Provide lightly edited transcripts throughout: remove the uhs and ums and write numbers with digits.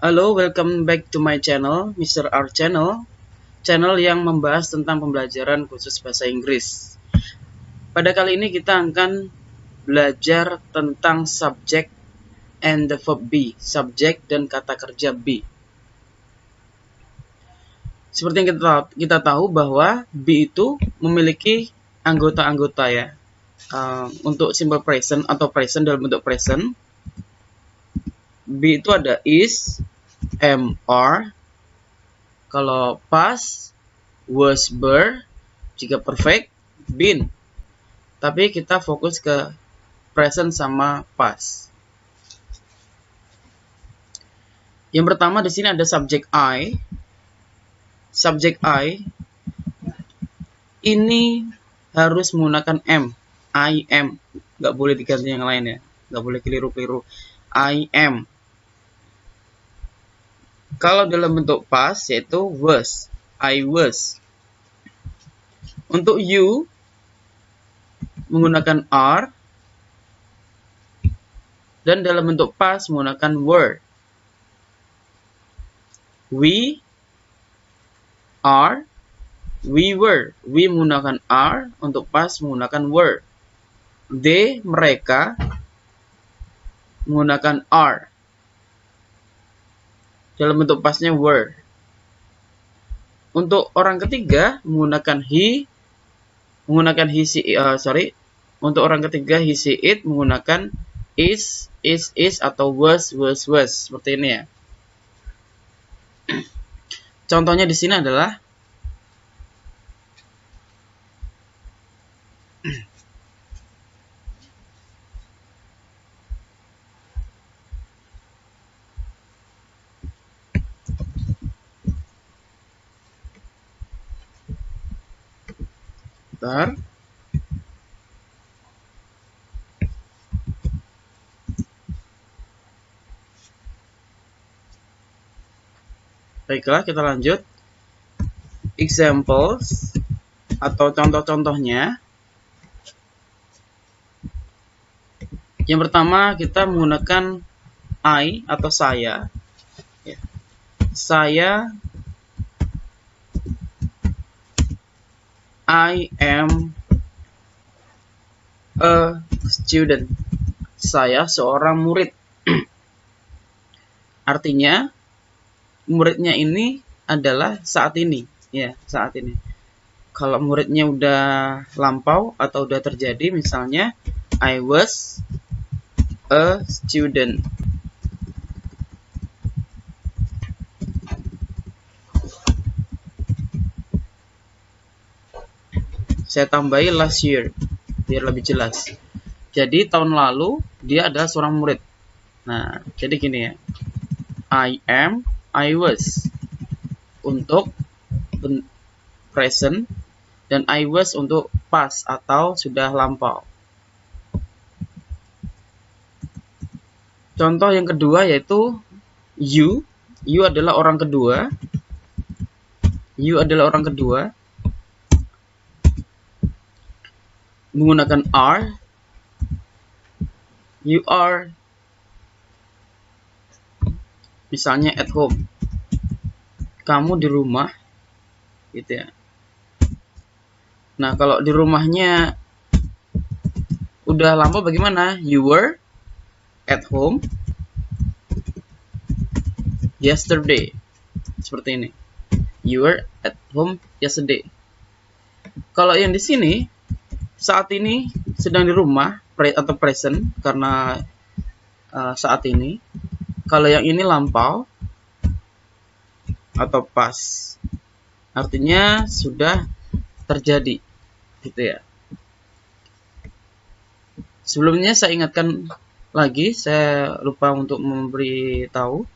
Halo, welcome back to my channel, Mr. R Channel. Channel yang membahas tentang pembelajaran khusus bahasa Inggris. Pada kali ini kita akan belajar tentang subject and the verb be, subjek dan kata kerja be. Seperti yang kita tahu bahwa be itu memiliki anggota-anggota ya. Untuk simple present atau present dalam bentuk present, be itu ada is, am, are. Kalau past, was, were. Jika perfect, been. Tapi kita fokus ke present sama past. Yang pertama di sini ada subjek I. Subjek I ini harus menggunakan am. I am. Nggak boleh diganti yang lain ya. Nggak boleh keliru-keliru. I am. Kalau dalam bentuk past yaitu was. I was. Untuk you menggunakan are. Dan dalam bentuk past menggunakan were. We are, we were. We menggunakan are, untuk past menggunakan were. They, mereka, menggunakan are. Dalam bentuk pastnya were. Untuk orang ketiga menggunakan he, menggunakan he, untuk orang ketiga he, she, it menggunakan is, atau was, seperti ini ya. Contohnya di sini adalah bentar. Baiklah, kita lanjut. Examples atau contoh-contohnya. Yang pertama kita menggunakan I atau saya. Saya, I am a student. Saya seorang murid. Artinya muridnya ini adalah saat ini, ya, saat ini. Kalau muridnya udah lampau atau udah terjadi, misalnya I was a student. Saya tambahi last year biar lebih jelas. Jadi tahun lalu dia adalah seorang murid. Nah, jadi gini ya. I am, I was untuk present dan I was untuk past atau sudah lampau. Contoh yang kedua yaitu you. You adalah orang kedua. You adalah orang kedua. Menggunakan are. You are misalnya at home. Kamu di rumah gitu ya. Nah, kalau di rumahnya udah lama bagaimana? You were at home yesterday. Seperti ini. You were at home yesterday. Kalau yang di sini saat ini sedang di rumah atau present karena saat ini. Kalau yang ini lampau atau past. Artinya sudah terjadi gitu ya. Sebelumnya saya ingatkan lagi, saya lupa untuk memberi tahu.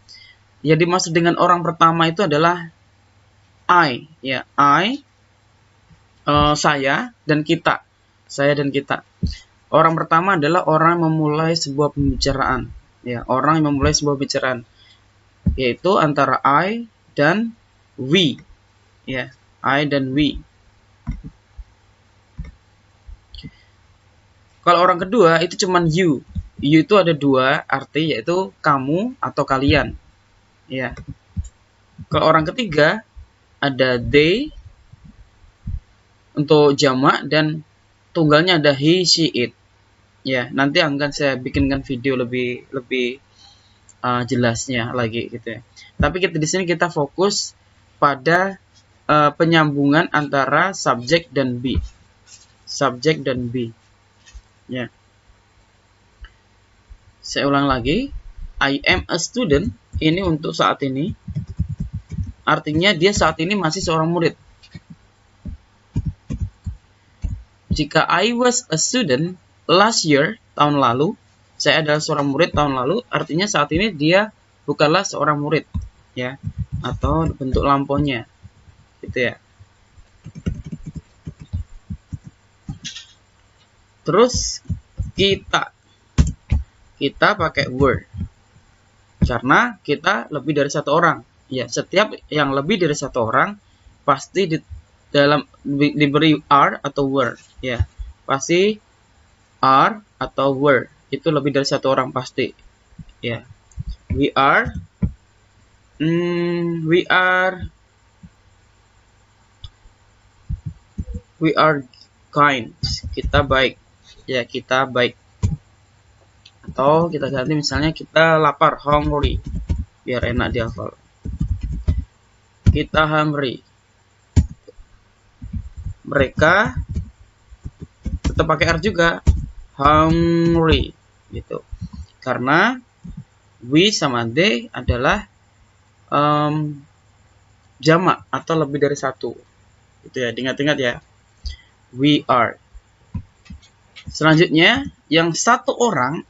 Yang dimaksud dengan orang pertama itu adalah I, ya, I, saya dan kita. Saya dan kita. Orang pertama adalah orang yang memulai sebuah pembicaraan. Ya, orang yang memulai sebuah pembicaraan, yaitu antara I dan we. Ya, I dan we. Kalau orang kedua itu cuman you. You itu ada dua arti, yaitu kamu atau kalian. ya. Kalau orang ketiga ada they untuk jamak dan tunggalnya ada he, she, it. Ya, nanti akan saya bikinkan video lebih jelasnya lagi gitu ya. Tapi kita di sini kita fokus pada penyambungan antara subjek dan be. Subjek dan be. Ya. Saya ulang lagi. I am a student. Ini untuk saat ini. Artinya dia saat ini masih seorang murid. Jika I was a student last year, tahun lalu, saya adalah seorang murid tahun lalu, artinya saat ini dia bukanlah seorang murid, ya, atau bentuk lampaunya, gitu ya. Terus kita pakai were, karena kita lebih dari satu orang, ya. Setiap yang lebih dari satu orang pasti diberi are atau were, ya, pasti are atau were, itu lebih dari satu orang pasti, ya. We are kind, kita baik, ya, kita baik. Atau kita ganti misalnya kita lapar, hungry, biar enak dihafal. Kita hungry. Mereka tetap pakai R juga, hungry, gitu. Karena we sama they adalah jamak atau lebih dari satu, gitu ya. Diingat-ingat ya. We are. Selanjutnya, yang satu orang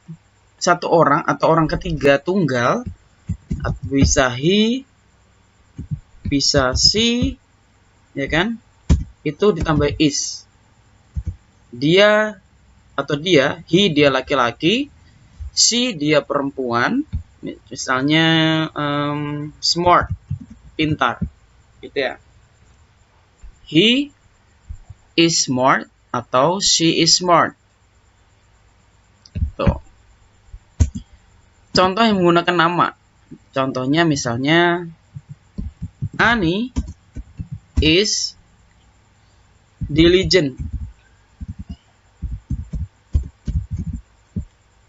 atau orang ketiga tunggal, bisa he, bisa she, ya kan? Itu ditambah is. Dia atau dia, he dia laki-laki, she dia perempuan, misalnya smart, pintar, gitu ya. He is smart atau she is smart. Tuh. Contoh yang menggunakan nama. Contohnya misalnya Annie is diligent.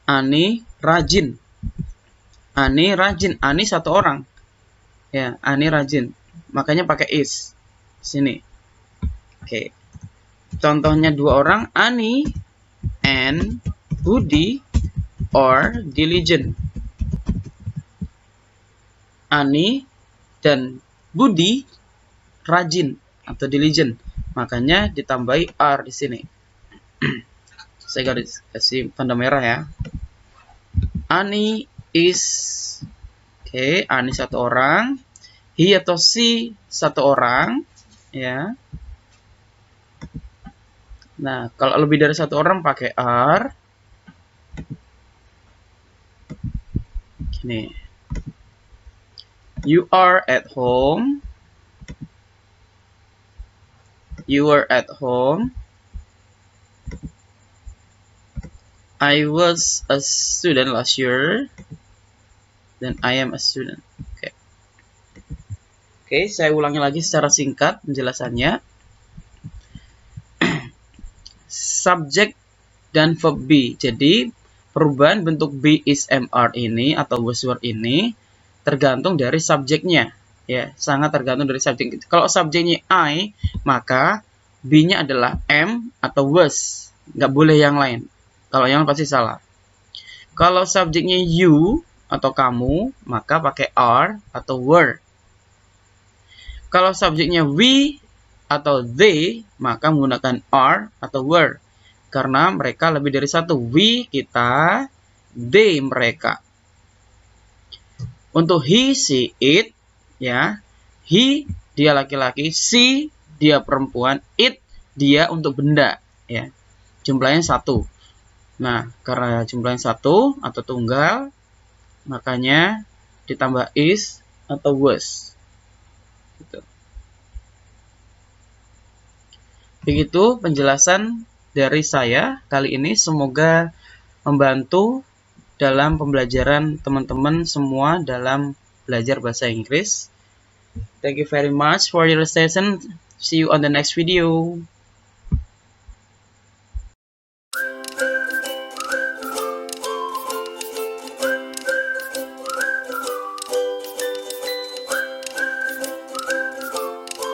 Ani rajin. Ani rajin. Ani satu orang. Ya, Ani rajin. Makanya pakai is. Sini. Oke. Contohnya dua orang, Ani and Budi are diligent. Ani dan Budi rajin atau diligent. Makanya ditambahi are di sini. Saya garis kasih tanda merah ya. Ani is, oke, Ani satu orang, he atau she satu orang, ya. Nah, kalau lebih dari satu orang pakai are. Gini. You are at home. You are at home. I was a student last year. Dan I am a student. Oke. Oke, saya ulangi lagi secara singkat penjelasannya. Subjek dan verb be. Jadi, perubahan bentuk be, is, am, are ini atau was, were ini tergantung dari subjeknya. Ya, sangat tergantung dari subjek. Kalau subjeknya I, maka be-nya adalah am atau was. Nggak boleh yang lain. Kalau yang pasti salah. Kalau subjeknya you atau kamu, maka pakai are atau were. Kalau subjeknya we atau they, maka menggunakan are atau were. Karena mereka lebih dari satu. We, kita, they, mereka. Untuk he, she, it, ya. He, dia laki-laki. She, dia perempuan. It, dia untuk benda, ya. Jumlahnya satu. Nah, karena jumlahnya satu atau tunggal, makanya ditambah is atau was. Gitu. Begitu penjelasan dari saya kali ini. Semoga membantu dalam pembelajaran teman-teman semua dalam belajar bahasa Inggris. Thank you very much for your session. See you on the next video.